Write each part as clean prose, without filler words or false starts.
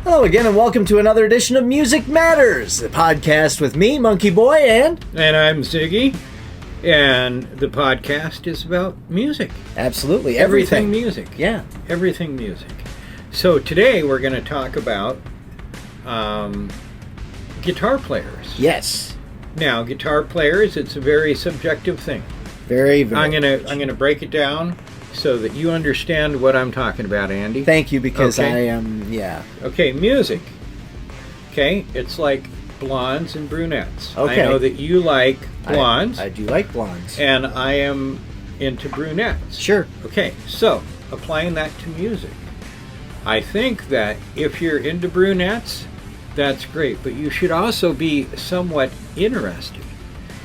Hello again, and welcome to another edition of Music Matters, the podcast with me, MonkeyBoy, and I'm Ziggy, and the podcast is about music. Absolutely, everything music. Yeah, everything music. So today we're going to talk about guitar players. Yes. Now, guitar players, it's a very subjective thing. Very. I'm gonna break it down so that you understand what I'm talking about, Andy. Thank you, because okay. I am, Okay, music. Okay, it's like blondes and brunettes. Okay. I know that you like blondes. I do like blondes. And I am into brunettes. Sure. Okay, so applying that to music. I think that if you're into brunettes, that's great, but you should also be somewhat interested.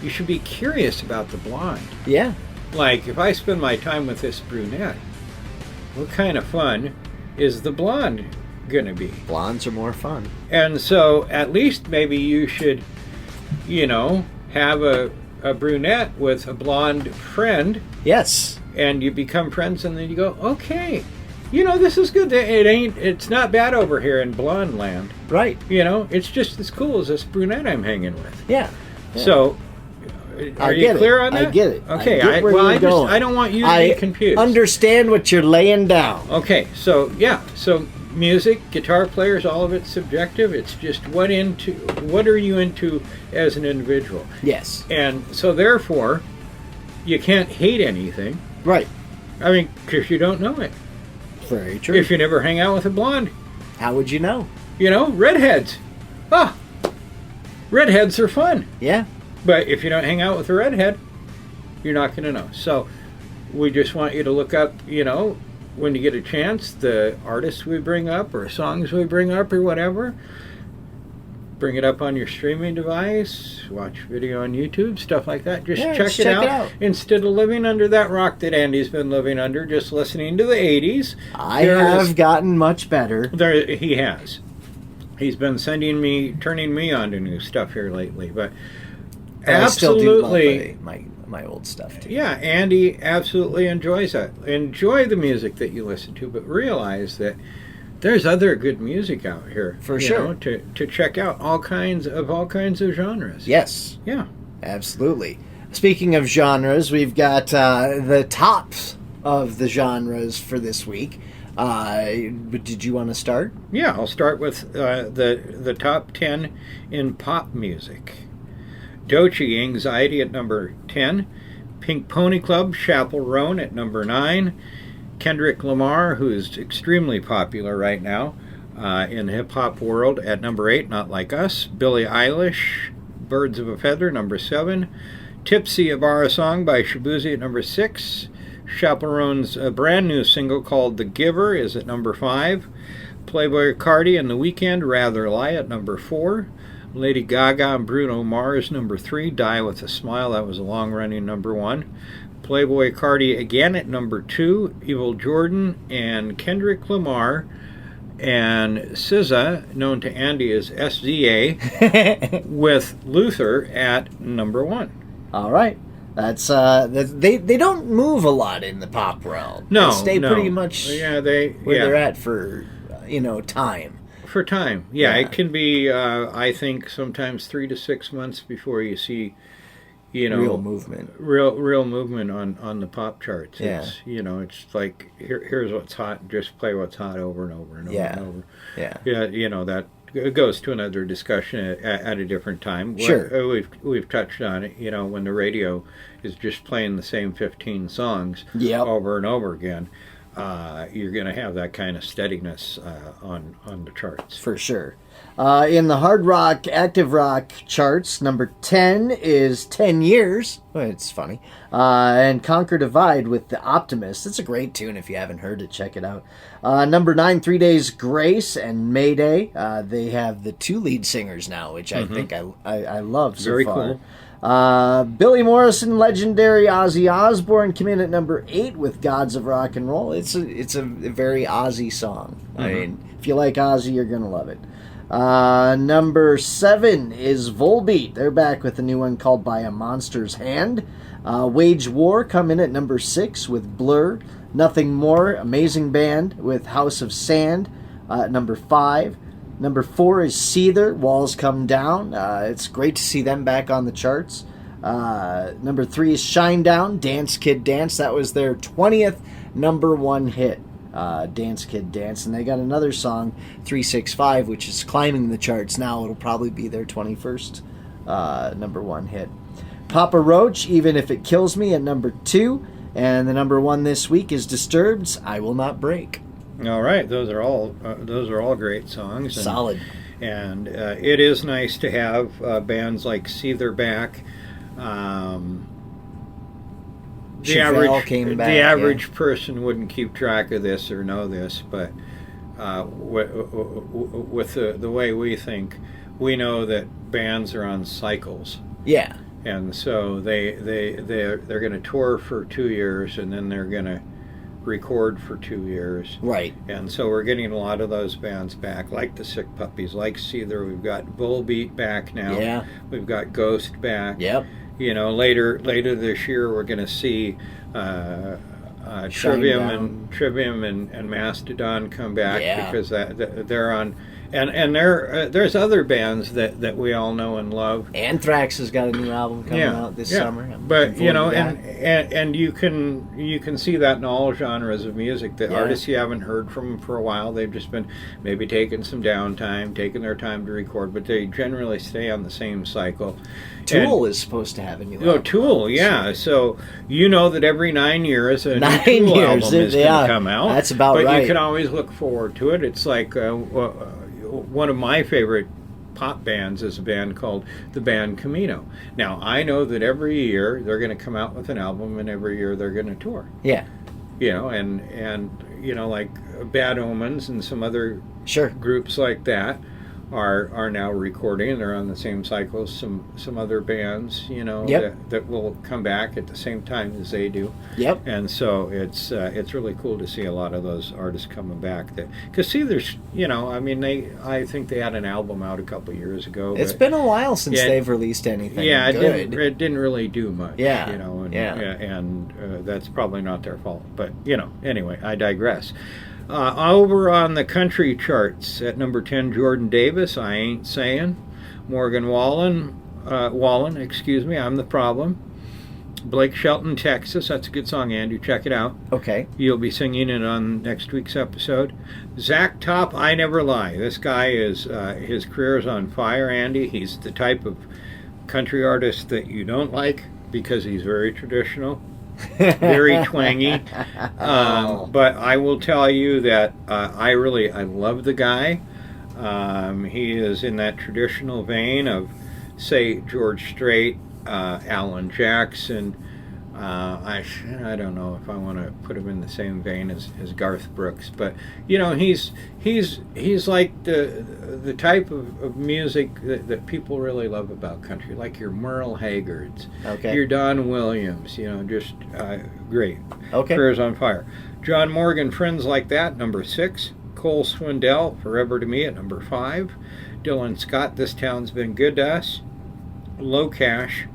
You should be curious about the blonde. Yeah. Like, if I spend my time with this brunette, what kind of fun is the blonde going to be? Blondes are more fun. And so, at least maybe you should, have a brunette with a blonde friend. Yes. And you become friends, and then you go, okay, this is good. It's not bad over here in blonde land. Right. It's just as cool as this brunette I'm hanging with. Yeah. So, are you clear on that? I get it. Okay. I don't want you to be confused. I understand what you're laying down. Okay. So music, guitar players, all of it's subjective. It's just what are you into as an individual? Yes. And so therefore, you can't hate anything. Right. I mean, because you don't know it. Very true. If you never hang out with a blonde. How would you know? Redheads. Redheads are fun. Yeah. But if you don't hang out with a redhead, you're not going to know. So we just want you to look up, when you get a chance, the artists we bring up or songs we bring up or whatever. Bring it up on your streaming device, watch video on YouTube, stuff like that. Just check it out. Instead of living under that rock that Andy's been living under, just listening to the 80s. I have gotten much better. He has. He's been turning me on to new stuff here lately, but absolutely, I still do love my old stuff too. Yeah, Andy absolutely enjoys that. Enjoy the music that you listen to, but realize that there's other good music out here for sure to check out all kinds of genres. Yes. Yeah. Absolutely. Speaking of genres, we've got the tops of the genres for this week. Did you want to start? Yeah, I'll start with the top 10 in pop music. Doechii, Anxiety at number 10. Pink Pony Club, Chappell Roan at number 9. Kendrick Lamar, who's extremely popular right now in the hip-hop world, at number 8, Not Like Us. Billie Eilish, Birds of a Feather, number 7. Tipsy, a Bar Song by Shabuzi at number 6. Chappell Roan's brand new single called The Giver is at number 5. Playboi Carti and The Weeknd, Rather Lie at number 4. Lady Gaga and Bruno Mars, number 3. Die With a Smile, that was a long-running number 1. Playboi Carti again at number 2. Evil Jordan and Kendrick Lamar and SZA, known to Andy as SZA, with Luther at number 1. All right. That's they don't move a lot in the pop realm. No, they stay pretty much where they're at for time. For time, yeah. It can be I think sometimes 3 to 6 months before you see real movement on the pop charts. Yeah. It's it's like here's what's hot, just play what's hot over and over and over and over. Yeah. That it goes to another discussion at a different time. Sure. We've touched on it, when the radio is just playing the same 15 songs over and over again. You're going to have that kind of steadiness on the charts. For sure. In the hard rock, active rock charts, number 10 is 10 Years. Well, it's funny. And Conquer Divide with The Optimist. It's a great tune. If you haven't heard it, check it out. Number 9, 3 Days Grace and Mayday. They have the 2 lead singers now, which I think I love so Very far. Cool. Billy Morrison, legendary Ozzy Osbourne came in at number 8 with Gods of Rock and Roll. It's a very Ozzy song. I mean, if you like Ozzy, you're going to love it. Number 7 is Volbeat. They're back with a new one called By a Monster's Hand. Wage War come in at number 6 with Blur. Nothing More, amazing band with House of Sand, number 5. Number 4 is Seether, Walls Come Down. It's great to see them back on the charts. Number 3 is Shinedown, Dance Kid Dance. That was their 20th number 1 hit, Dance Kid Dance. And they got another song, 365, which is climbing the charts now. It'll probably be their 21st number 1 hit. Papa Roach, Even If It Kills Me, at number 2. And the number 1 this week is Disturbed's I Will Not Break. All right, those are all great songs. And, solid. And it is nice to have bands like Seether back. The average person wouldn't keep track of this or know this, but with the way we think, we know that bands are on cycles. Yeah. And so they're going to tour for 2 years, and then they're going to record for 2 years. Right. And so we're getting a lot of those bands back, like the Sick Puppies, like Seether. We've got Bullbeat back now. Yeah. We've got Ghost back. Yep. You know, later this year we're going to see Trivium and Mastodon come back, because they're on. And there's other bands that we all know and love. Anthrax has got a new album coming out this summer. But you know, and you can see that in all genres of music. The artists you haven't heard from for a while, they've just been maybe taking some downtime, taking their time to record, but they generally stay on the same cycle. Tool is supposed to have a new album. Oh, Tool, yeah. So you know that every 9 years a new Tool album is going to come out. That's about right. But you can always look forward to it. It's like one of my favorite pop bands is a band called the band Camino. Now, I know that every year they're going to come out with an album, and every year they're going to tour. Yeah. You know, and you know, like Bad Omens and some other groups like that are now recording, and they're on the same cycle as some other bands, you know, that will come back at the same time as they do. Yep. And so it's really cool to see a lot of those artists coming back. Because see, there's, you know, I mean, I think they had an album out a couple years ago. It's been a while since they've released anything. Yeah, it didn't really do much. Yeah. You know, and that's probably not their fault. But you know, anyway, I digress. Over on the country charts, at number 10, Jordan Davis, I Ain't Saying. Morgan Wallen, I'm the Problem. Blake Shelton, Texas, that's a good song, Andy, check it out. Okay. You'll be singing it on next week's episode. Zach Top, I Never Lie. This guy is, his career is on fire, Andy. He's the type of country artist that you don't like because he's very traditional. Very twangy, but I will tell you that I love the guy. He is in that traditional vein of, say, George Strait, Alan Jackson. I don't know if I want to put him in the same vein as Garth Brooks, but you know, he's like the type of music that people really love about country, like your Merle Haggards, your Don Williams, you know, just great. Career's on fire. John Morgan, Friends Like That, number 6. Cole Swindell, Forever to Me, at number 5. Dylan Scott, This Town's Been Good to Us. Low Cash,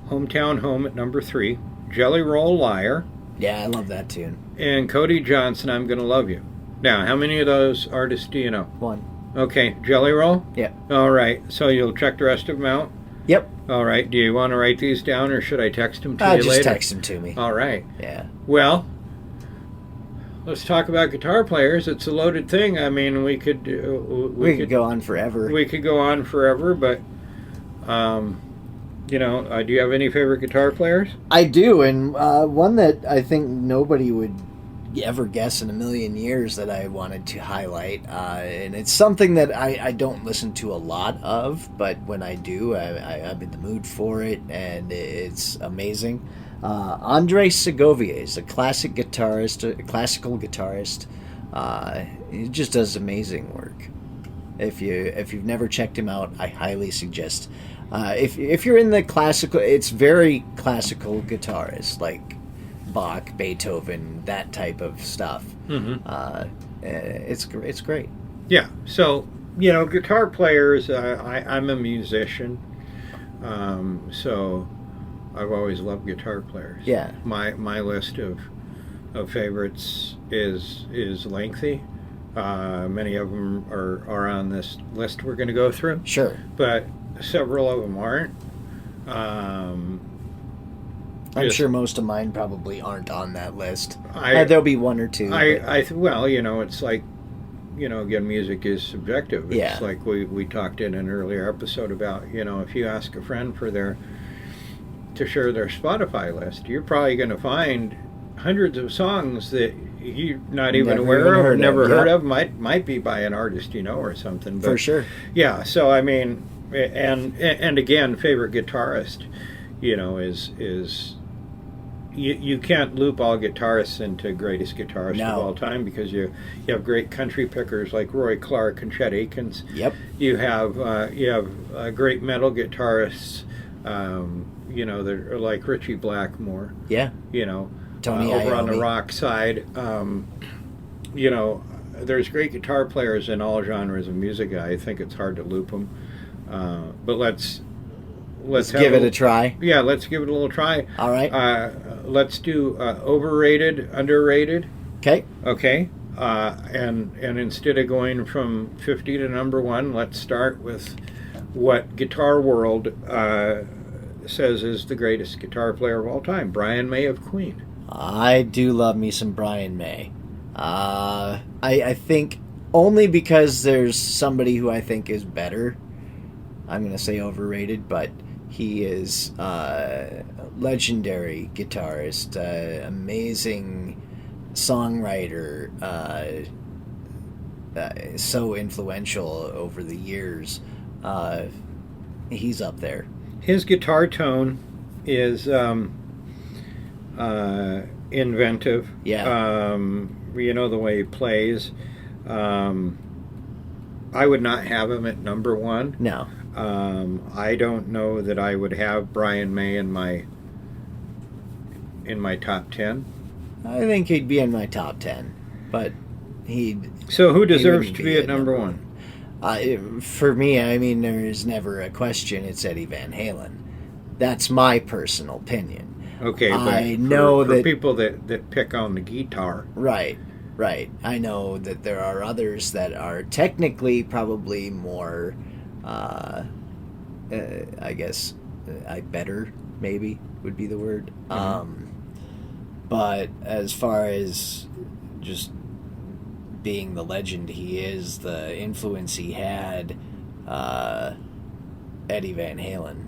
Hometown Home, at number 3. Jelly Roll, Liar. Yeah, I love that tune. And Cody Johnson, I'm Gonna Love You. Now, how many of those artists do you know? 1. Okay, Jelly Roll? Yep. All right, so you'll check the rest of them out? Yep. All right, do you want to write these down, or should I text them to you later? Just text them to me. All right. Yeah. Well, let's talk about guitar players. It's a loaded thing. I mean, we could go on forever. We could go on forever, but you know, do you have any favorite guitar players? I do, and one that I think nobody would ever guess in a million years that I wanted to highlight, and it's something that I don't listen to a lot of, but when I do, I'm in the mood for it, and it's amazing. Andre Segovia is a classical guitarist. He just does amazing work. If you've never checked him out, I highly suggest. If you're in the classical, it's very classical guitarist, like Bach, Beethoven, that type of stuff. Mm-hmm. It's great. Yeah. So you know, guitar players. I'm a musician, so I've always loved guitar players. Yeah. My list of favorites is lengthy. Many of them are on this list we're going to go through, Sure. but several of them aren't. I'm sure most of mine probably aren't on that list. I- There'll be one or two. Well, it's like, again, music is subjective. It's Yeah. like we talked in an earlier episode about, if you ask a friend to share their Spotify list, you're probably going to find hundreds of songs that you're not even Never aware even of, or heard never of, heard yeah. of. Might be by an artist or something. But For sure. yeah. So I mean, and again, favorite guitarist, is you can't loop all guitarists into greatest guitarist No. of all time, because you have great country pickers like Roy Clark and Chet Akins. Yep. You have great metal guitarists, that are like Ritchie Blackmore. Yeah. Tony Over on the Iommi. rock side. There's great guitar players in all genres of music. I think it's hard to loop them, but let's Give it a try. Yeah, let's give it a little try. All right. Let's do overrated, underrated. Okay. Okay. And instead of going from 50 to number one, let's start with what Guitar World says is the greatest guitar player of all time, Brian May of Queen. I do love me some Brian May. I think only because there's somebody who I think is better. I'm going to say overrated, but he is a legendary guitarist, amazing songwriter, so influential over the years. He's up there. His guitar tone is inventive. Yeah. The way he plays. I would not have him at number one. No. I don't know that I would have Brian May in my top 10. I think he'd be in my top 10, but So who deserves wouldn't to be at number one? For me, I mean, there is never a question. It's Eddie Van Halen. That's my personal opinion. Okay, but I know for that people that pick on the guitar. Right. I know that there are others that are technically probably more, I guess, better, maybe would be the word. Mm-hmm. But as far as just being the legend he is, the influence he had, Eddie Van Halen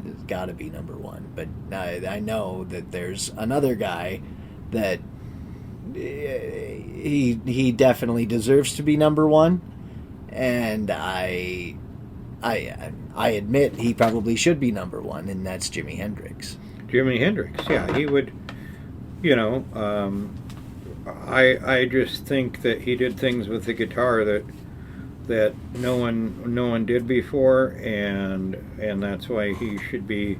has got to be number one. But I know that there's another guy that he definitely deserves to be number one, and I admit he probably should be number one, and that's Jimi Hendrix. Jimi Hendrix, yeah, he would. I just think that he did things with the guitar that no one did before, and that's why he should be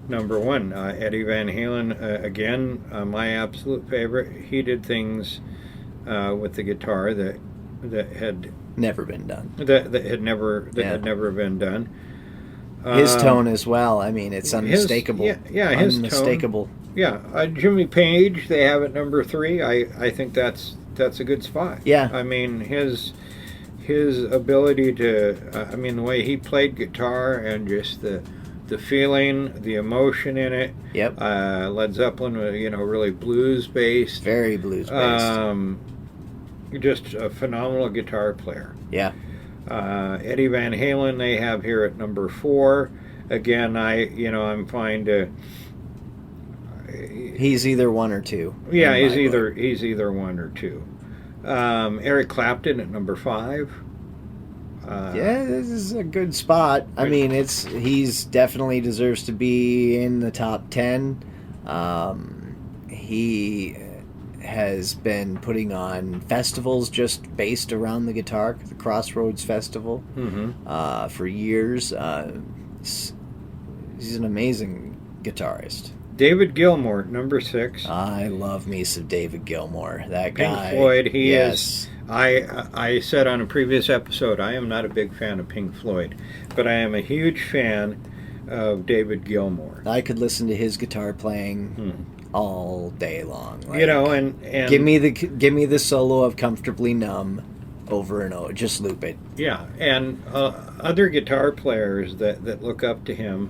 number one. Eddie Van Halen, again, my absolute favorite. He did things with the guitar that had Never been done. that had never been done. His tone as well. I mean, it's unmistakable. His unmistakable. tone. Yeah, Jimmy Page, they have at number 3. I think that's a good spot. Yeah. I mean, his ability to, the way he played guitar and just the feeling, the emotion in it. Yep. Led Zeppelin, really blues based. Very blues based. Just a phenomenal guitar player. Yeah. Eddie Van Halen they have here at number 4. Again, I'm fine to. He's either one or two. Yeah, he's either one or two. Eric Clapton at number 5. Yeah, this is a good spot. I mean, he's definitely deserves to be in the top 10. He has been putting on festivals just based around the guitar, the Crossroads Festival, for years. He's an amazing guitarist. David Gilmour, number 6. I love me some David Gilmour. That guy. Pink Floyd, he yes. is. I said on a previous episode, I am not a big fan of Pink Floyd, but I am a huge fan of David Gilmour. I could listen to his guitar playing all day long. Like, and give me the solo of Comfortably Numb over and over. Just loop it. yeah, and other guitar players that look up to him,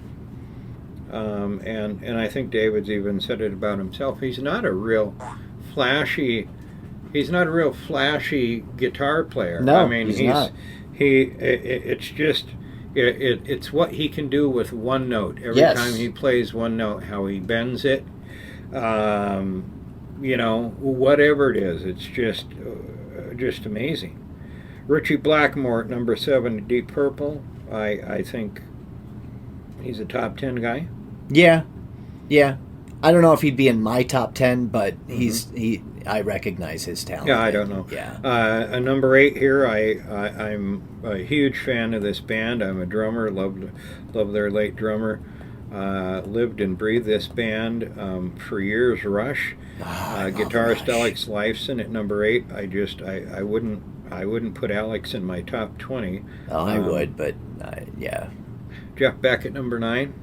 and I think David's even said it about himself. He's not a real flashy guitar player. No, I mean, he's not. It's just it's what he can do with one note every Yes. time he plays one note. How he bends it, whatever it is, it's just amazing. Richie Blackmore at number 7, Deep Purple. I think he's a top 10 guy. Yeah. I don't know if he'd be in my top 10, but I recognize his talent. Yeah, I don't know. Yeah. Number 8 here. I'm a huge fan of this band. I'm a drummer. Love their late drummer. Lived and breathed this band for years. Rush. Guitarist Rush. Alex Lifeson at number 8. I wouldn't put Alex in my top 20. Oh, I would, but yeah. Jeff Beck at number 9.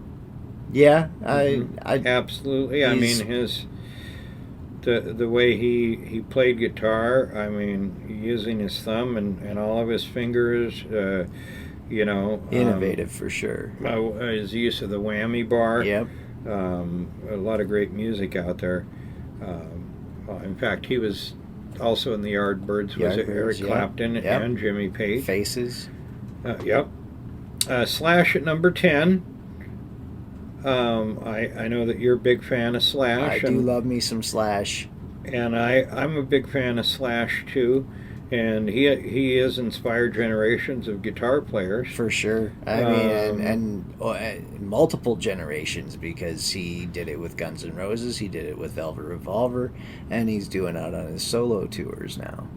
Yeah, Absolutely. I mean, the way he played guitar. I mean, using his thumb and all of his fingers. Innovative for sure. His use of the whammy bar. Yep. A lot of great music out there. In fact, he was also in the Yardbirds. Was it Eric Clapton and Jimmy Page? Faces. Yep. Slash at number 10. I know that you're a big fan of Slash. I do love me some Slash. And I'm a big fan of Slash too. And he has inspired generations of guitar players. For sure. I mean, and multiple generations, because he did it with Guns N' Roses, he did it with Velvet Revolver, and he's doing it on his solo tours now.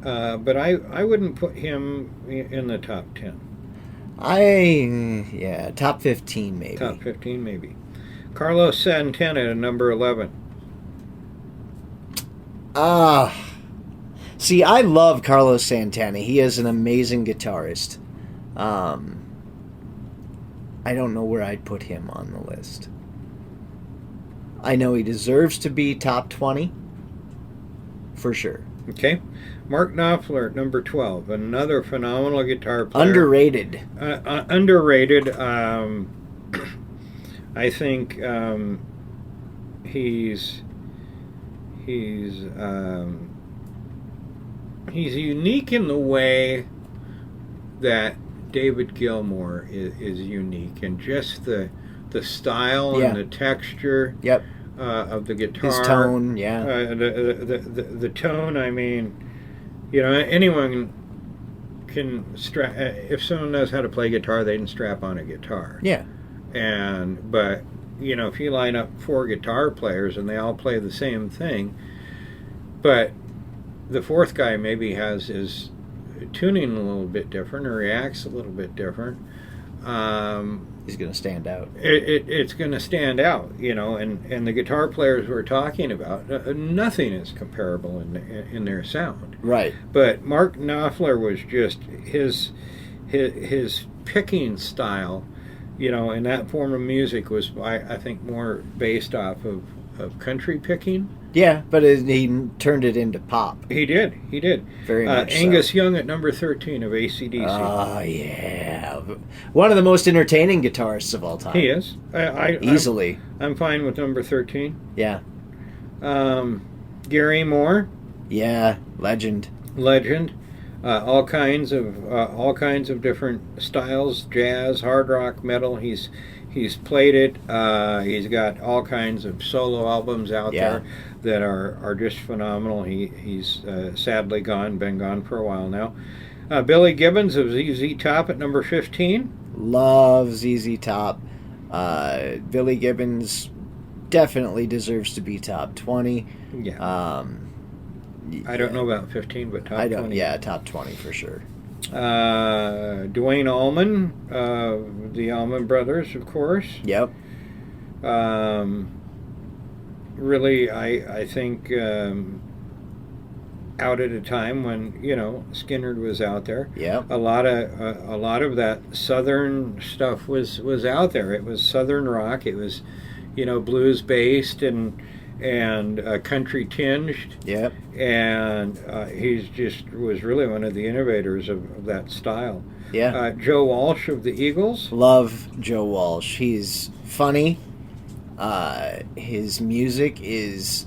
But I wouldn't put him in the top 10. Top 15 maybe. Top 15 maybe. Carlos Santana at number 11. See, I love Carlos Santana. He is an amazing guitarist. I don't know where I'd put him on the list. I know he deserves to be top 20. For sure. Okay. Mark Knopfler at number 12. Another phenomenal guitar player. Underrated. Underrated. I think he's unique in the way that David Gilmour is unique, and just the style and the texture of the guitar. His tone, the tone. I mean, anyone can strap. If someone knows how to play guitar, they can strap on a guitar. Yeah. But if you line up 4 guitar players and they all play the same thing, but the fourth guy maybe has his tuning a little bit different or reacts a little bit different, he's going to stand out. It's going to stand out, and the guitar players we're talking about, nothing is comparable in their sound. Right. But Mark Knopfler was just his picking style, in that form of music was, I think, more based off of country picking. Yeah, but he turned it into pop. He did. Very much Angus so. Young at number 13 of AC/DC. Oh, yeah. One of the most entertaining guitarists of all time. He is. Easily. I'm fine with number 13. Yeah. Gary Moore. Yeah, legend. All kinds of different styles: jazz, hard rock, metal. He's played it. He's got all kinds of solo albums out there that are just phenomenal. He's sadly been gone for a while now. Billy Gibbons of ZZ Top at number 15. Love ZZ Top. Billy Gibbons definitely deserves to be top 20. Yeah. I don't know about 15, but top 20. Yeah, top 20 for sure. Duane Allman, the Allman Brothers, of course. Yep. Really, I think out at a time when Skynyrd was out there. Yep. A lot of that Southern stuff was out there. It was Southern rock. It was blues based and country tinged. Yep. And he's just was really one of the innovators of that style. Yeah. Joe Walsh of the Eagles. Love Joe Walsh. He's funny. His music is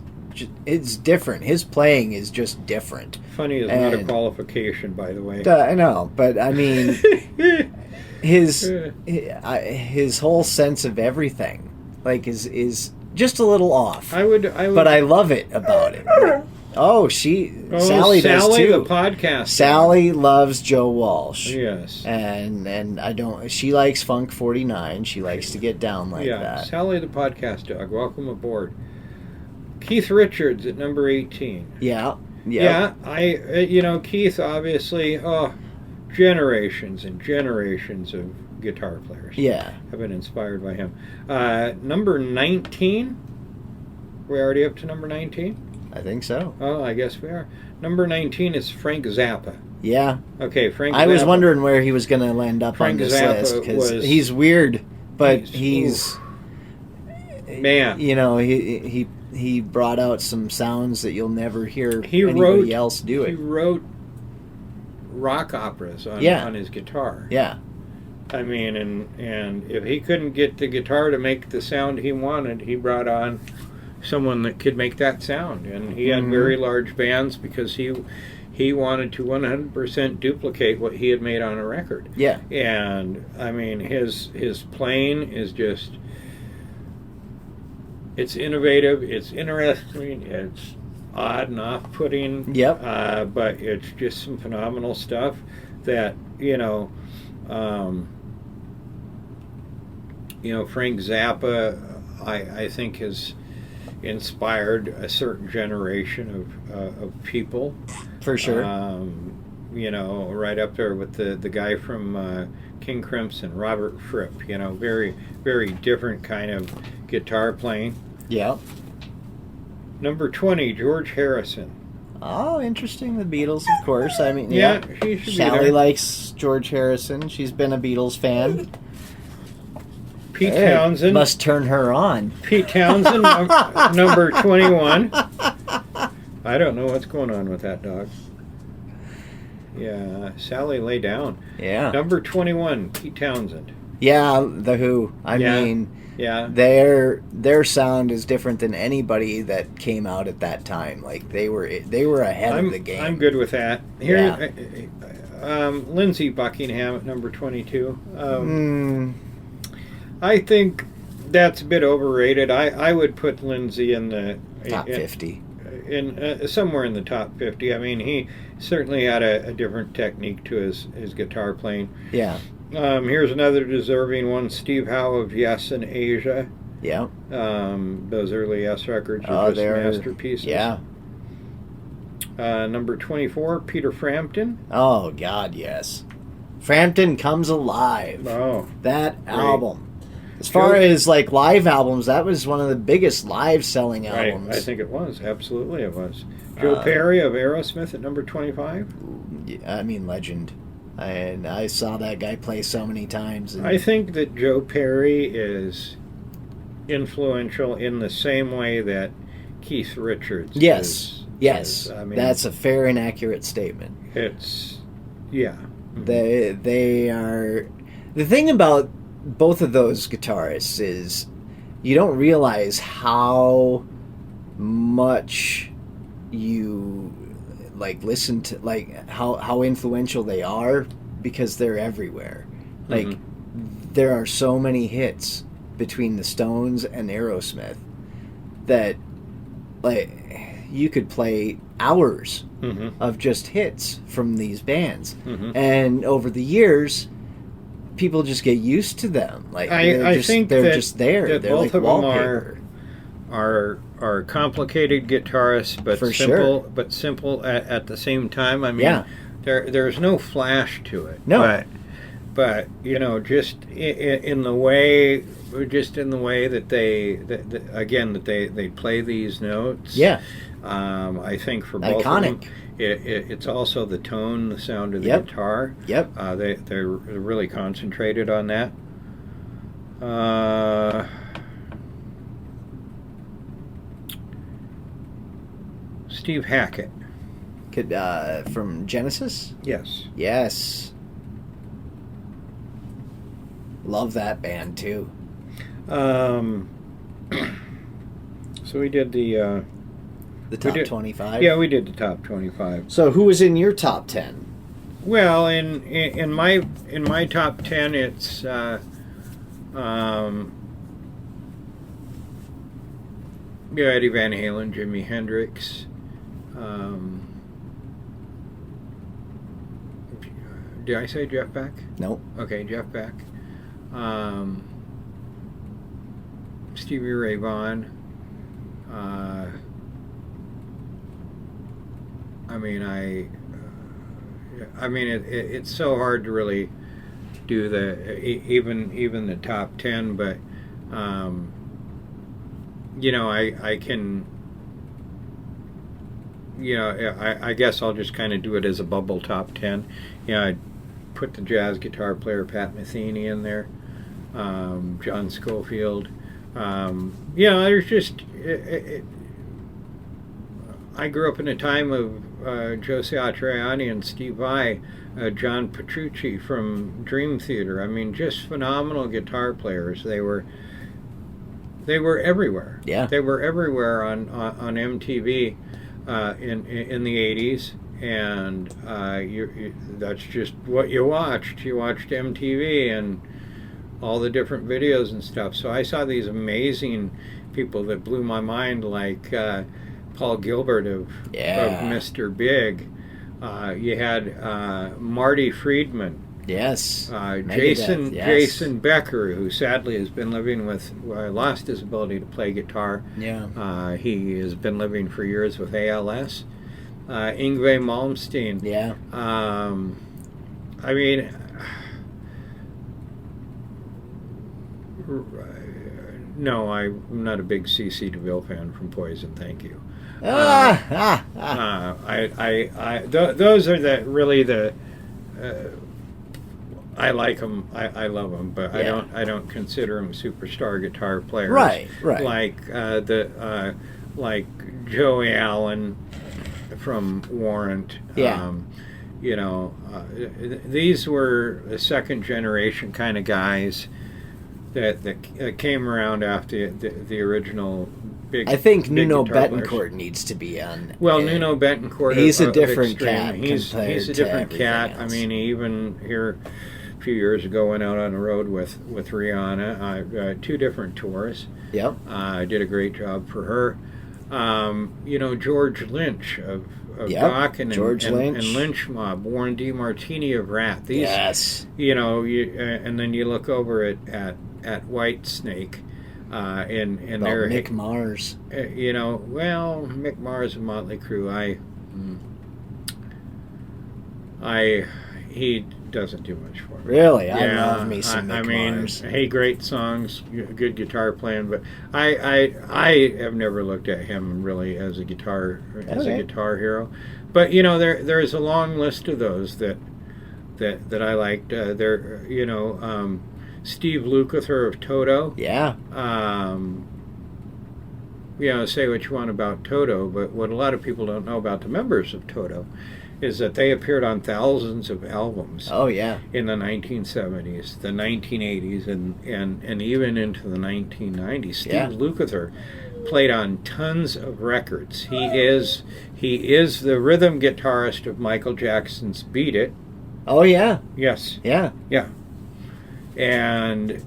it's different. His playing is just different. Funny is not a qualification, by the way. I know, but I mean, his whole sense of everything, like, is just a little off. I would, but I love it about it. Oh, Sally does too. The podcast. Sally loves Joe Walsh. Yes. And I don't. She likes Funk 49. She likes to get down like that. Yeah, Sally the podcast dog. Welcome aboard. Keith Richards at number 18. Yeah. Yeah. Keith obviously. Generations and generations of guitar players. Yeah. Have been inspired by him. Number 19. We're already up to number 19. I think so. Oh, I guess we are. Number 19 is Frank Zappa. Yeah. Okay, Frank Zappa. I was wondering where he was going to land up Frank on this Zappa list, because he's weird, but he's man. He brought out some sounds that you'll never hear anybody else do it. He wrote rock operas on his guitar. Yeah. I mean, and if he couldn't get the guitar to make the sound he wanted, he brought on someone that could make that sound, and he had very large bands because he wanted to 100% duplicate what he had made on a record. Yeah. And I mean, his playing is just, it's innovative, it's interesting, it's odd and off-putting. Yep. But it's just some phenomenal stuff that Frank Zappa, I think has inspired a certain generation of people. For sure. Right up there with the guy from King Crimson, Robert Fripp. Very, very different kind of guitar playing. Yeah. Number 20, George Harrison. Oh, interesting. The Beatles, of course. I mean, yeah, she should be Sally there. likes George Harrison. She's been a Beatles fan. Pete Townsend. Must turn her on. Pete Townsend, number 21. I don't know what's going on with that dog. Yeah, Sally lay down. Yeah. Number 21, Pete Townsend. Yeah, The Who. I mean, their sound is different than anybody that came out at that time. Like, they were ahead of the game. I'm good with that. Here, Lindsey Buckingham at number 22. I think that's a bit overrated. I would put Lindsey in the top 50. In somewhere in the top 50. I mean, he certainly had a different technique to his guitar playing. Yeah. Here's another deserving one, Steve Howe of Yes in Asia. Yeah. Those early Yes records are just masterpieces. Yeah. Number 24, Peter Frampton. Oh, God, yes. Frampton Comes Alive. Oh. That album. As far as like live albums, that was one of the biggest live selling albums. Right. I think it was. Absolutely it was. Joe Perry of Aerosmith at number 25. I mean, legend. And I saw that guy play so many times. I think that Joe Perry is influential in the same way that Keith Richards is. Yes. I mean, that's a fair and accurate statement. It's, yeah. They are... The thing about both of those guitarists is you don't realize how much you like listen to, like how influential they are, because they're everywhere. Like there are so many hits between the Stones and Aerosmith that like you could play hours of just hits from these bands, and over the years people just get used to them. Like I think they're just there. That they're both like of wallpaper. Them are complicated guitarists, but simple at the same time. I mean, there's no flash to it. No, but just in the way that they play these notes. Yeah, I think for both of them, it's also the tone, the sound of the guitar. Yep. They're really concentrated on that. Steve Hackett. From Genesis? Yes. Yes. Love that band, too. So we did the top 25? Yeah, we did the top 25. So who was in your top 10? Well, in my top 10, it's Eddie Van Halen, Jimi Hendrix. Did I say Jeff Beck? Nope. Okay, Jeff Beck. Stevie Ray Vaughan. It's so hard to really do even the top 10, but I can, I guess I'll just kind of do it as a bubble top 10. I put the jazz guitar player Pat Metheny in there, John Scofield. There's just I grew up in a time of Joe Satriani and Steve Vai, John Petrucci from Dream Theater. I mean, just phenomenal guitar players. They were everywhere. Yeah, they were everywhere on MTV in the '80s, and that's just what you watched. You watched MTV and all the different videos and stuff. So I saw these amazing people that blew my mind, like Paul Gilbert of Mr. Big. You had Marty Friedman. Yes. Jason Becker, who sadly has been living with, lost his ability to play guitar. Yeah. He has been living for years with ALS. Yngwie Malmsteen. Yeah. No, I'm not a big C.C. DeVille fan from Poison. Thank you. Those are the I like them. I love them, but I don't consider them superstar guitar players. Right. Like Joey Allen from Warrant. Yeah. These were the second generation kind of guys that came around after the original big. I think big Nuno guitar Betancourt players. Needs to be on. Well, Nuno Betancourt. He's a of different Extreme. cat. He's a different cat. Else. I mean, he even here a few years ago went out on the road with Rihanna. 2 different tours. Yep. Did a great job for her. George Lynch of Dokken and Lynch Mob, Warren DeMartini of Rat. These, yes. And then you look over at Whitesnake, and their Mick Mars. Mick Mars and Motley Crue. He doesn't do much for me. Really, I love me some Mick Mars. Hey, great songs, good guitar playing, but I have never looked at him really as a guitar hero. But there's a long list of those that I liked. Steve Lukather of Toto. Yeah. Say what you want about Toto, but what a lot of people don't know about the members of Toto is that they appeared on thousands of albums. Oh, yeah. In the 1970s, the 1980s, and even into the 1990s. Steve Lukather played on tons of records. He is the rhythm guitarist of Michael Jackson's "Beat It." Oh, yeah. Yes. Yeah. Yeah. And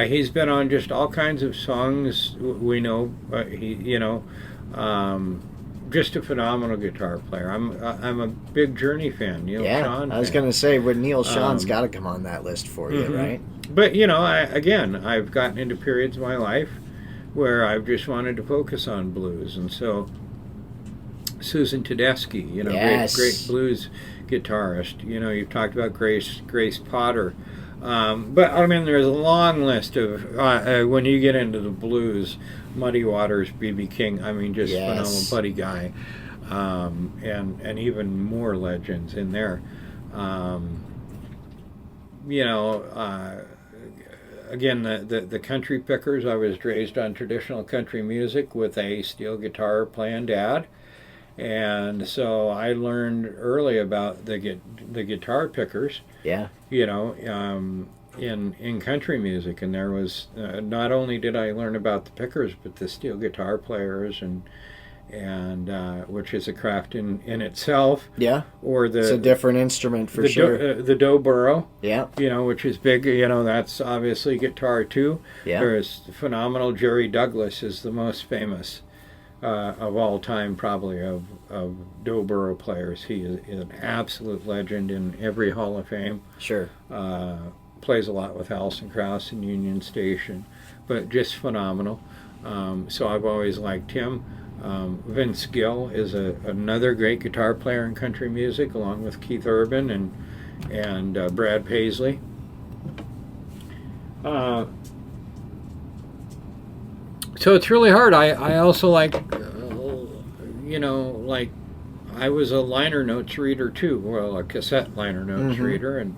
he's been on just all kinds of songs. We know just a phenomenal guitar player. I'm a big Journey fan. Neil Schon. I was going to say, Neil Schon's got to come on that list for you, right? But I've gotten into periods of my life where I've just wanted to focus on blues, and so Susan Tedeschi, great blues guitarist. You've talked about Grace Potter. But there's a long list of when you get into the blues, Muddy Waters, B.B. King. Phenomenal Buddy Guy, and even more legends in there. Again, the country pickers. I was raised on traditional country music with a steel guitar playing dad, And so I learned early about the guitar pickers. Yeah. You know, in country music, and there was not only did I learn about the pickers, but the steel guitar players, and which is a craft in itself. Yeah. Or It's a different instrument for sure. The dobro. Yeah. You know, which is big. You know, that's obviously guitar too. Yeah. There's phenomenal Jerry Douglas is the most famous of all time, probably of dobro players. He is an absolute legend in every Hall of Fame. Sure. Plays a lot with Alison Krauss and Union Station, but just phenomenal. So I've always liked him. Vince Gill is another great guitar player in country music, along with Keith Urban and Brad Paisley. So it's really hard. I also like, you know, like I was a liner notes reader too. Well, a cassette liner notes reader, and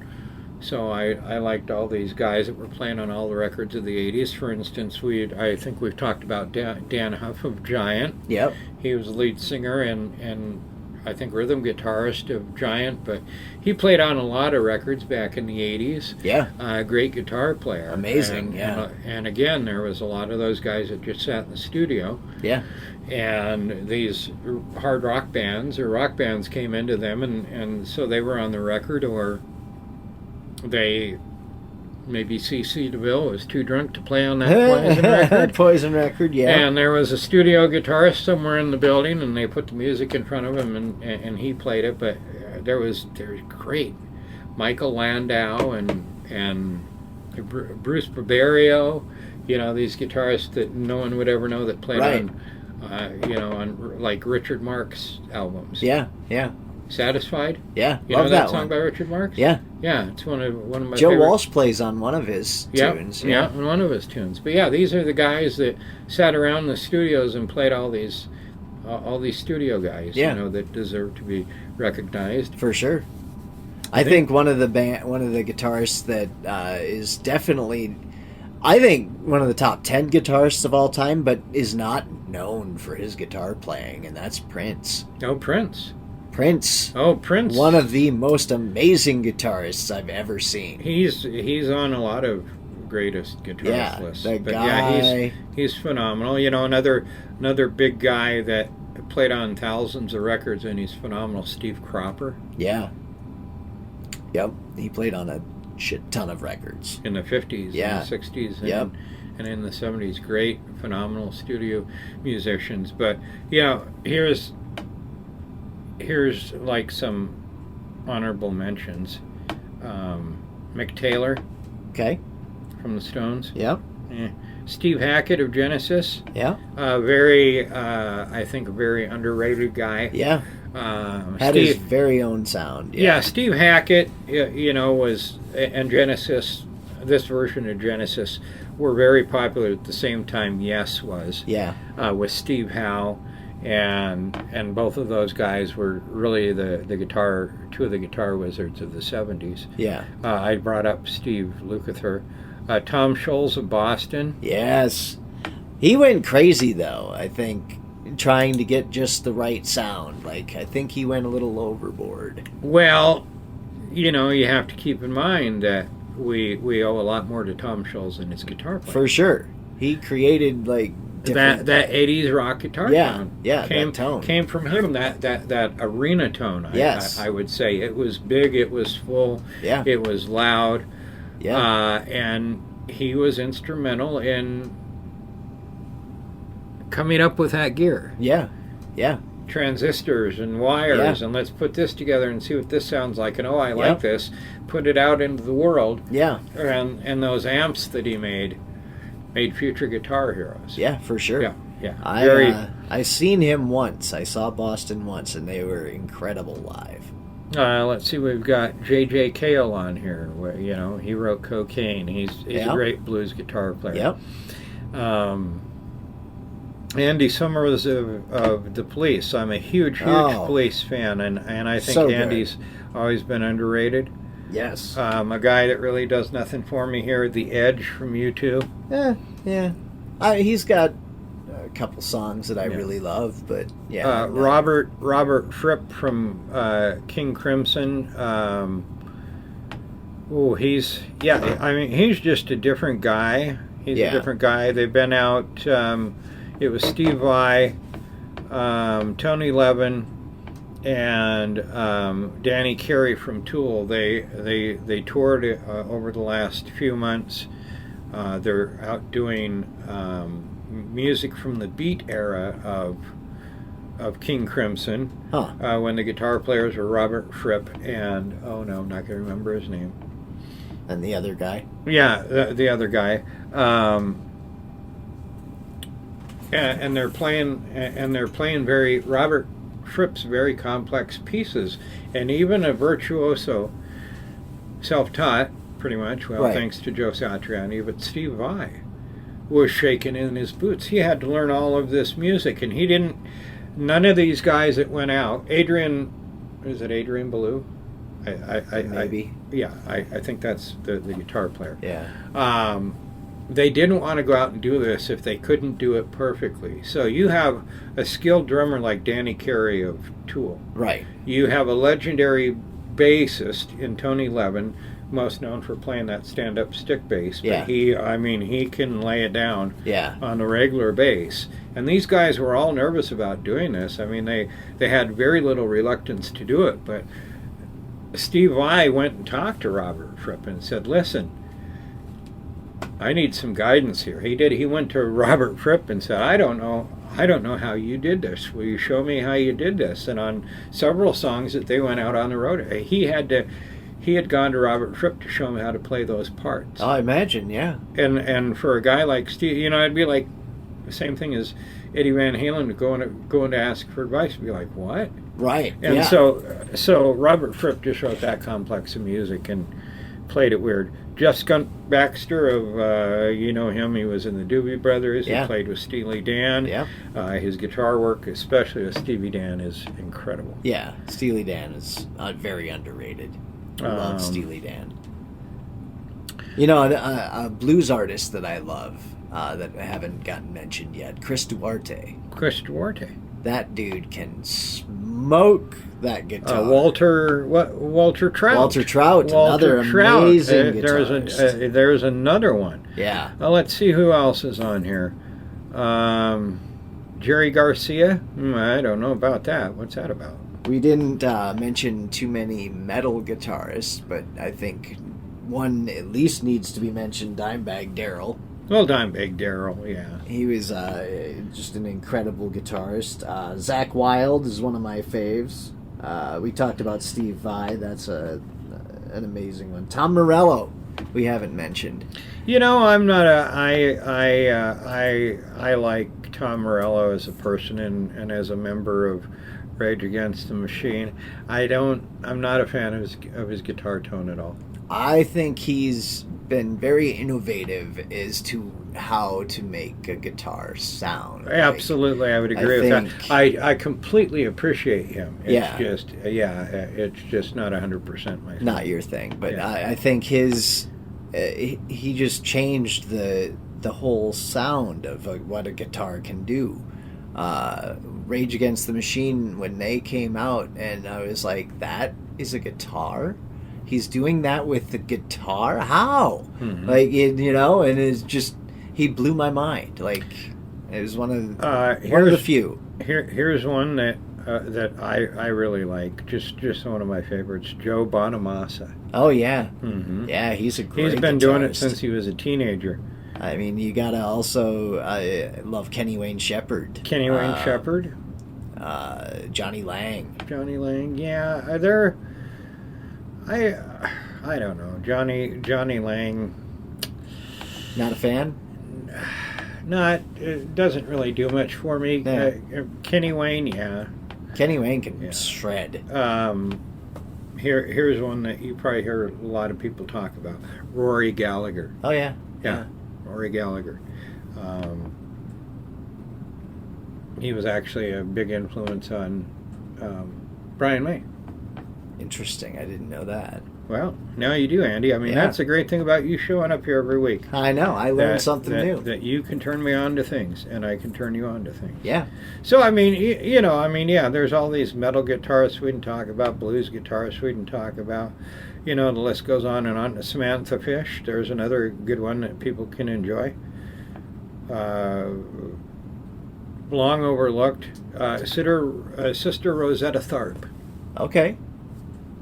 so I liked all these guys that were playing on all the records of the 80s. For instance, I think we've talked about Dan Huff of Giant. Yep. He was the lead singer and I think rhythm guitarist of Giant, but he played on a lot of records back in the 80s. Yeah. Great guitar player. Amazing, yeah. And again, there was a lot of those guys that just sat in the studio. Yeah. And these hard rock bands or rock bands came into them, and so they were on the record, or they maybe C.C. DeVille was too drunk to play on that Poison record. Poison record, yeah. And there was a studio guitarist somewhere in the building, and they put the music in front of him, and he played it. But there was great Michael Landau and Bruce Barbario, you know, these guitarists that no one would ever know that played on, you know, on like Richard Marx albums. Yeah, yeah. Satisfied? Yeah, you love know that that song one. by Richard Marx? Yeah. Yeah, it's one of my Joe favorite. Walsh plays on one of his tunes. Yeah, one of his tunes. But yeah, these are the guys that sat around the studios and played all these studio guys, Yeah. you know, that deserve to be recognized. For sure. I think one of the guitarists that is definitely, I think, one of the top 10 guitarists of all time, but is not known for his guitar playing, and that's Prince. Oh, Prince. Oh, Prince. One of the most amazing guitarists I've ever seen. He's on a lot of greatest guitarist lists. The But guy. yeah, he's phenomenal. You know, another big guy that played on thousands of records, and he's phenomenal, Steve Cropper. Yeah. Yep. He played on a shit ton of records. In the 50s and the 60s and in the 70s. Great, phenomenal studio musicians. But, you know, here's like some honorable mentions. Mick Taylor. Okay. From the Stones. Yep. Steve Hackett of Genesis. Yeah. I think a very underrated guy. Yeah. Had his very own sound. Yeah, Steve Hackett, you know, was, and Genesis, this version of Genesis, were very popular at the same time Yes was. Yeah. With Steve Howe, and both of those guys were really two of the guitar wizards of the 70s. Yeah. I brought up Steve Lukather. Tom Scholz of Boston. Yes. He went crazy, though, I think, trying to get just the right sound. Like, I think he went a little overboard. Well, you know, you have to keep in mind that we owe a lot more to Tom Scholz and his guitar playing. For sure. He created, like, different... That 80s rock guitar tone. Yeah, came, that tone. Came from him, that arena tone, Yes. I would say. It was big, it was full, it was loud. Yeah. And he was instrumental in coming up with that gear. Yeah. Yeah. Transistors and wires, and let's put this together and see what this sounds like. And I like this. Put it out into the world. Yeah. And those amps that he made future guitar heroes. Yeah, for sure. Yeah. I seen him once. I saw Boston once, and they were incredible live. Let's see, we've got J.J. Cale on here. Where, you know, he wrote Cocaine. He's a great blues guitar player. Yep. Andy Summers of the Police. I'm a huge Police fan, and I think Andy's always been underrated. Yes. A guy that really does nothing for me here, The Edge from U2. Yeah. He's got a couple songs that I really love, but yeah. Robert Fripp from King Crimson. He's just a different guy. He's a different guy. They've been out. It was Steve Vai, Tony Levin, and Danny Carey from Tool. They toured over the last few months. They're out doing music from the beat era of King Crimson, when the guitar players were Robert Fripp and I'm not going to remember his name. And the other guy. Yeah, the other guy. And they're playing Robert Fripp's very complex pieces, and even a virtuoso, self-taught, pretty much. Well, thanks to Joe Satriani, but Steve Vai was shaking in his boots. He had to learn all of this music, and he didn't. None of these guys that went out. Adrian Ballou? Maybe. I think that's the guitar player. Yeah. They didn't want to go out and do this if they couldn't do it perfectly. So you have a skilled drummer like Danny Carey of Tool. Right. You have a legendary bassist in Tony Levin, most known for playing that stand-up stick bass. But he can lay it down on a regular bass. And these guys were all nervous about doing this. I mean, they had very little reluctance to do it. But Steve Vai went and talked to Robert Fripp and said, listen, I need some guidance here. He did. He went to Robert Fripp and said, I don't know how you did this. Will you show me how you did this? And on several songs that they went out on the road, he had gone to Robert Fripp to show him how to play those parts. I imagine, yeah. And for a guy like Steve, it'd be like the same thing as Eddie Van Halen going to ask for advice. Be like, what? Right. And so Robert Fripp just wrote that complex of music and played it weird. Jeff Skunk Baxter of him. He was in the Doobie Brothers. He played with Steely Dan. Yeah. His guitar work, especially with Stevie Dan, is incredible. Yeah, Steely Dan is very underrated. I love Steely Dan. A blues artist that I love that I haven't gotten mentioned yet, Chris Duarte. Chris Duarte. That dude can smoke that guitar. Walter Trout. Walter Trout, another amazing guitarist. There's another one. Yeah. Let's see who else is on here. Jerry Garcia. I don't know about that. What's that about? We didn't mention too many metal guitarists, but I think one at least needs to be mentioned, Dimebag Darrell. Well, Dimebag Darrell, yeah. He was just an incredible guitarist. Zakk Wylde is one of my faves. We talked about Steve Vai. That's an amazing one. Tom Morello, we haven't mentioned. I'm not I like Tom Morello as a person and as a member of Rage Against the Machine. I'm not a fan of his guitar tone at all. I think he's been very innovative as to how to make a guitar sound. Absolutely, I would agree with that. I completely appreciate him. It's just not 100% my thing. Not your thing, but I think his he just changed the whole sound of what a guitar can do. Rage Against the Machine, when they came out, and I was like, that is a guitar? He's doing that with the guitar? How? Mm-hmm. And it's just, he blew my mind. Like, it was one of the few. Here's one that I really like. Just one of my favorites. Joe Bonamassa. Oh yeah, mm-hmm. Yeah. He's a great. He's been doing it since he was a teenager. I mean, you gotta also love Kenny Wayne Shepherd. Kenny Wayne Shepherd. Johnny Lang. Johnny Lang. Yeah, I don't know. Johnny Lang. Not a fan? It doesn't really do much for me. Yeah. Kenny Wayne, yeah. Kenny Wayne can shred. Here's one that you probably hear a lot of people talk about. Rory Gallagher. Oh, yeah. Yeah. Rory Gallagher. He was actually a big influence on Brian May. Interesting. I didn't know that. Well, now you do, Andy. I mean, Yeah. that's a great thing about you showing up here every week. I know. I learned something new. That you can turn me on to things, and I can turn you on to things. Yeah. So, I mean, yeah, there's all these metal guitarists we can talk about, blues guitarists we can talk about. The list goes on and on. Samantha Fish, there's another good one that people can enjoy. Long overlooked. Sister Rosetta Tharpe. Okay.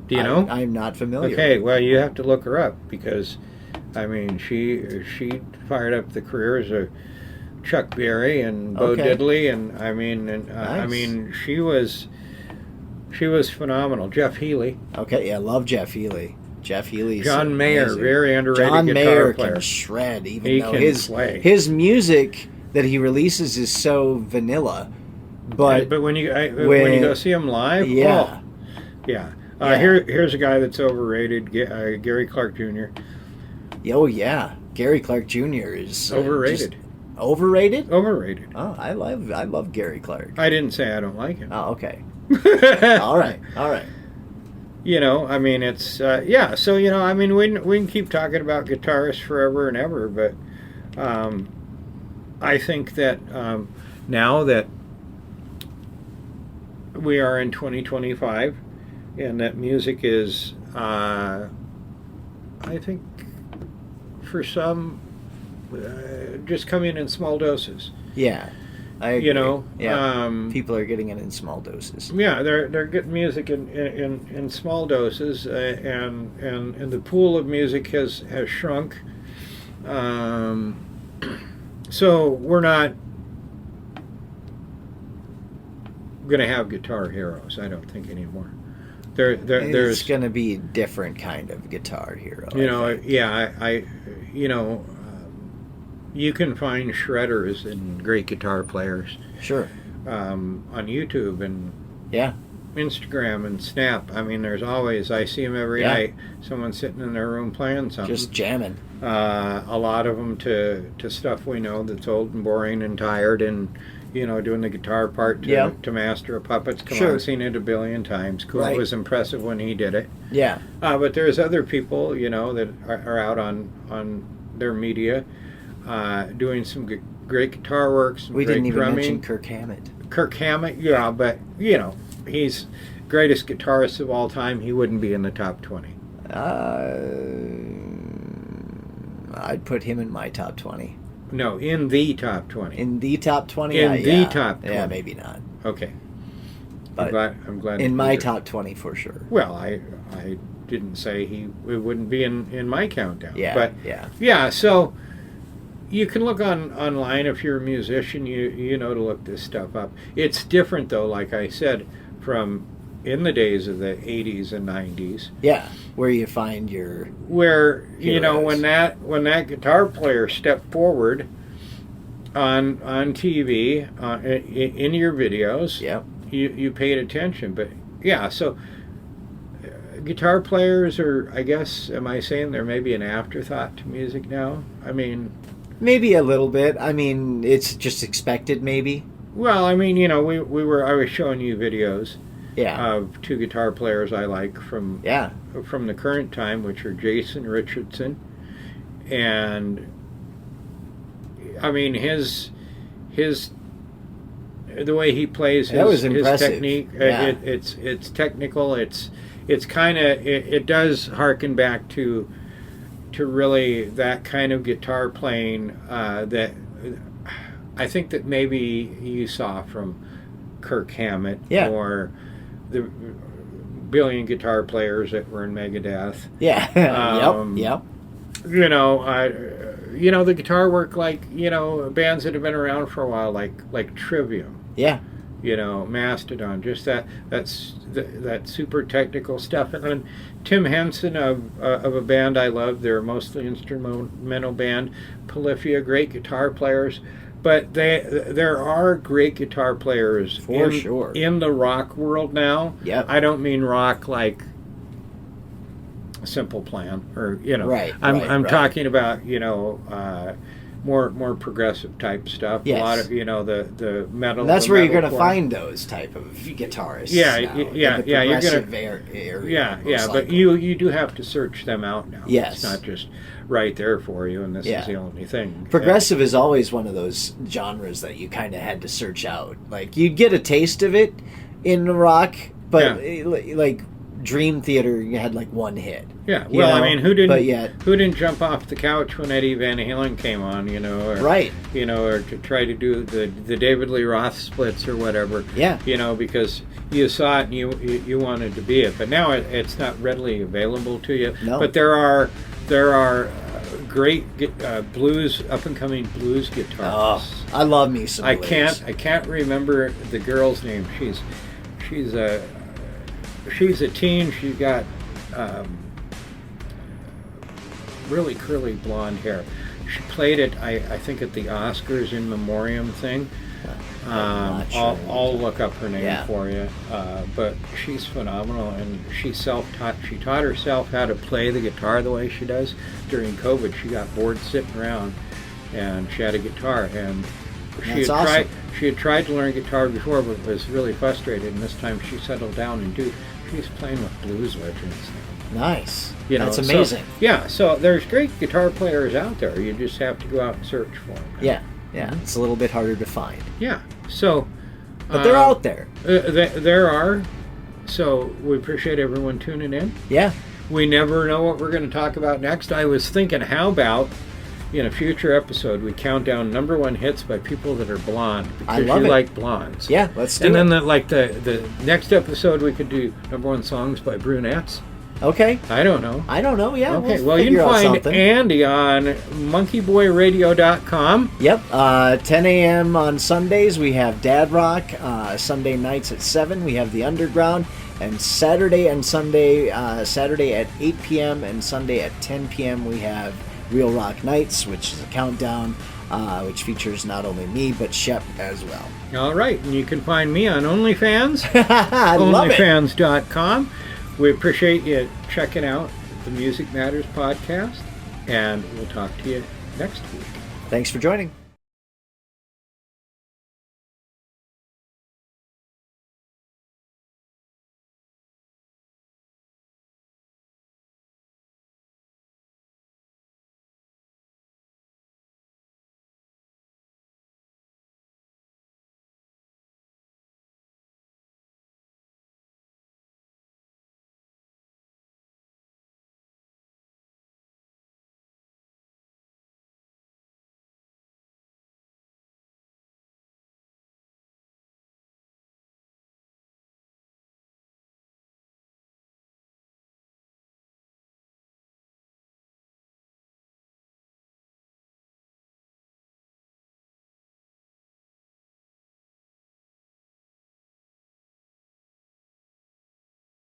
Do you know? I'm not familiar. Okay, well, you have to look her up because, I mean, she fired up the careers of Chuck Berry and Bo Okay. Diddley, and I Nice. mean, she was phenomenal. Jeff Healey, Okay, yeah, I love Jeff Healey. Jeff Healey's John Mayer, amazing. very underrated John guitar Mayer player. can shred, even He though can his play. his music that he releases is so vanilla. But when you go see him live, yeah, oh, yeah. Yeah. Here's a guy that's overrated, Gary Clark Jr. oh yeah, Gary Clark Jr. is Overrated. Overrated? Overrated. Oh, I love Gary Clark. I didn't say I don't like him. Oh, okay. All right. I mean, it's yeah. So I mean, we can keep talking about guitarists forever and ever, but I think that now that we are in 2025, and that music is, I think, for some, just coming in small doses. Yeah, I agree. Yeah, people are getting it in small doses. Yeah, they're getting music in small doses, and the pool of music has shrunk. So we're not going to have guitar heroes, I don't think, anymore. There's It's going to be a different kind of guitar hero. You can find shredders and great guitar players. Sure. On YouTube and Yeah. Instagram and Snap. I mean, there's always, I see them every Yeah. night. Someone sitting in their room playing something. Just jamming. A lot of them to stuff we know that's old and boring and tired, and doing the guitar part to Master of Puppets. Come Sure. on, seen it a billion times. Cool. Right. It was impressive when he did it. Yeah. But there's other people, that are out on their media, doing some great guitar work, some We great didn't even drumming. mention Kirk Hammett. Kirk Hammett, yeah, but he's greatest guitarist of all time. He wouldn't be in the top 20. I'd put him in my top 20. No, in the top 20. In the top 20? In the yeah. top 20. Yeah, maybe not. Okay. But I'm glad. in my hear. top 20 for sure. Well, I didn't say it wouldn't be in my countdown. Yeah, But yeah. yeah, so you can look online if you're a musician. You know to look this stuff up. It's different though, like I said, from in the days of the 80s and 90s. Yeah, where you find your Where heroes. when that guitar player stepped forward on TV in your videos, Yep. you paid attention. But yeah, so guitar players are, I guess, am I saying they're maybe an afterthought to music now? I mean, Maybe a little bit. I mean, it's just expected maybe. well, I mean, I was showing you videos Yeah. of two guitar players I like from Yeah. the current time, which are Jason Richardson, and I mean his the way he plays That was his impressive. technique. Yeah. It's technical. It's kind of it does harken back to really that kind of guitar playing that I think that maybe you saw from Kirk Hammett Yeah. or the billion guitar players that were in Megadeth. Yeah. Yep. The guitar work, like bands that have been around for a while, like Trivium, Yeah. Mastodon, just that super technical stuff. And then Tim Henson of a band I love, they're mostly instrumental band, Polyphia, great guitar players. But there are great guitar players For sure. in the rock world now. Yep. I don't mean rock like Simple Plan or Right, I'm right. talking about more progressive type stuff. Yes. A lot of the metal. And that's the where you're going to metalcore. find those type of guitarists. Yeah, now, yeah, in the yeah, you're gonna- progressive area, Yeah, most but likely. you do have to search them out now. Yes. It's not just right there for you, and this Yeah. is the only thing. Progressive is always one of those genres that you kind of had to search out. Like you'd get a taste of it in rock, but like Dream Theater, you had like one hit. Yeah, you well, know? I mean, who But yet, didn't jump off the couch when Eddie Van Halen came on, or, right? or to try to do the David Lee Roth splits or whatever, Yeah. Because you saw it and you wanted to be it, but now it's not readily available to you. No. But there are great blues, up and coming blues guitarists. Oh, I love me some. I blues. can't remember the girl's name. She's a teen. She's got really curly blonde hair. She played it, I think, at the Oscars in memoriam thing. not sure. I'll look up her name Yeah. for you. But she's phenomenal, and she self-taught. She taught herself how to play the guitar the way she does. During COVID, she got bored sitting around, and she had a guitar, and That's awesome. She had tried to learn guitar before, but was really frustrated. And this time, she settled down and she's playing with blues legends now. Nice. You know, That's so- amazing. so there's great guitar players out there. You just have to go out and search for them. Yeah. It's a little bit harder to find, Yeah. So, but they're out there. There are. So we appreciate everyone tuning in. Yeah. We never know what we're going to talk about next. I was thinking, how about in a future episode we count down number one hits by people that are blonde, I because love you it. like blondes. Yeah. Let's do And it. then the next episode we could do number one songs by brunettes. Okay. I don't know. Yeah. Okay, we'll well, you figure can out find something. Andy on monkeyboyradio.com. Yep. 10 a.m. on Sundays we have Dad Rock. Sunday nights at 7 we have the Underground, and Saturday and Sunday, Saturday at 8 p.m. and Sunday at 10 p.m. we have Real Rock Nights, which is a countdown, which features not only me but Shep as well. All right, and you can find me on OnlyFans, I love it. onlyfans.com. We appreciate you checking out the Music Matters podcast, and we'll talk to you next week. Thanks for joining.